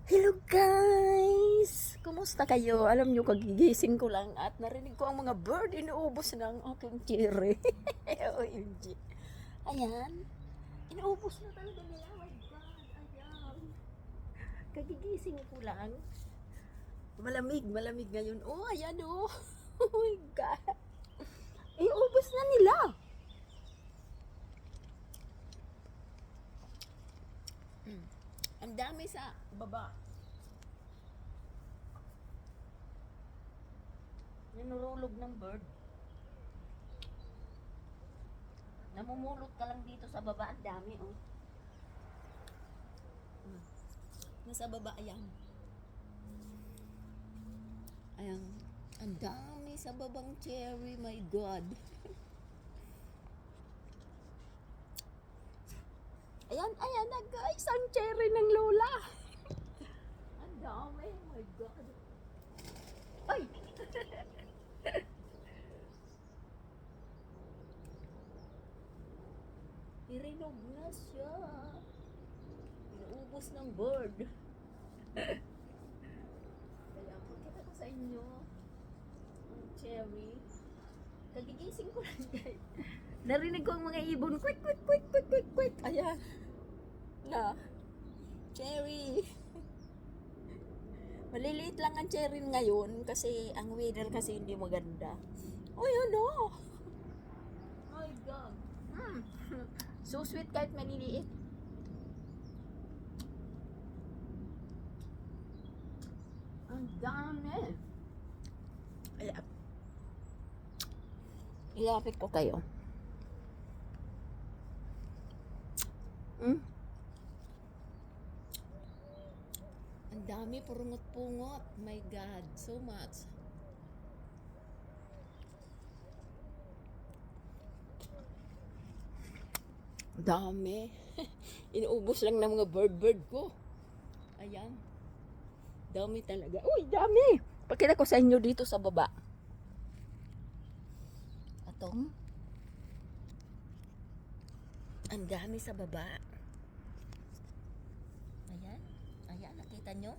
Hello guys! Kumusta kayo? Alam nyo, kagigising ko lang at narinig ko ang mga bird inuubos ng aking cherry. OMG. Ayan. Inuubos na talaga nila. Oh my God. Ayan. Kagigising ko lang. Malamig ngayon. Oh, ayan oh. Oh my God. Inuubos na nila. Ang dami sa baba. Nanurulog ng bird. Namumulot ka lang dito sa baba. Ang dami, oh. Nasa baba, ayan. Ayan. Ang dami sa babang cherry. My God. Ayan, ayan na guys. Ang cherry ng lola. Ang dami. My God. Ay! Irinog na siya. Inuubos ng bird. Kaya pakita ko sa inyo ang cherry. Kagigising ko lang guys. Narinig ko ang mga ibon. Quick, quick, quick, quick, quick, quick. Ayan. Na. Cherry. Maliliit lang ang cherry ngayon kasi ang weather kasi hindi maganda. Oh, yun oh. My God. So sweet kahit maliliit. Ang dami. Ayan. Ilapit ko kayo. Ang dami, purungot-pungot. My God, so much. Dami. Inuubos lang ng mga bird ko. Ayan. Dami talaga. Uy, dami! Pakita ko sa inyo dito sa baba. Atong. Ang dami sa baba. Ayan. Ayan, nakita nyo?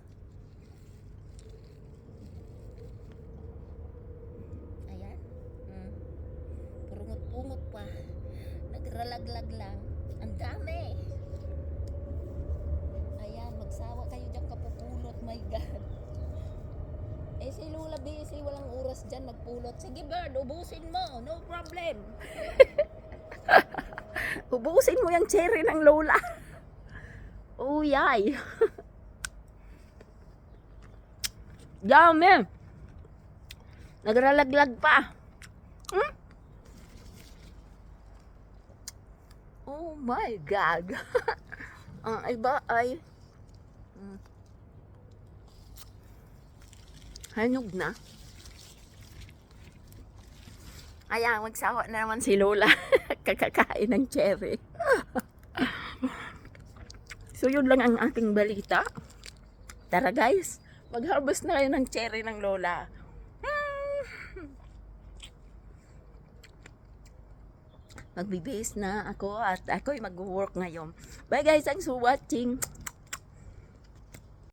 Ayan. Purungot-pungot pa. Nagralaglag lang. Ang dami. Ayan, magsawa kayo dyan kapupulot. My God. Eh si Lola busy, walang oras dyan magpulot. Sige bird, ubusin mo. No problem. Ubusin mo yung cherry ng Lola. Oh, yay. Dami. Nagralaglag pa. Oh my God. Ang iba ay hanog na. Ayan, magsawa na naman si Lola. Kakakain ng cherry. So yun lang ang aking balita. Tara guys, mag-harvest na kayo ng cherry ng Lola. Magbibihis na ako at ako'y mag-work ngayon. Bye guys, thanks for watching.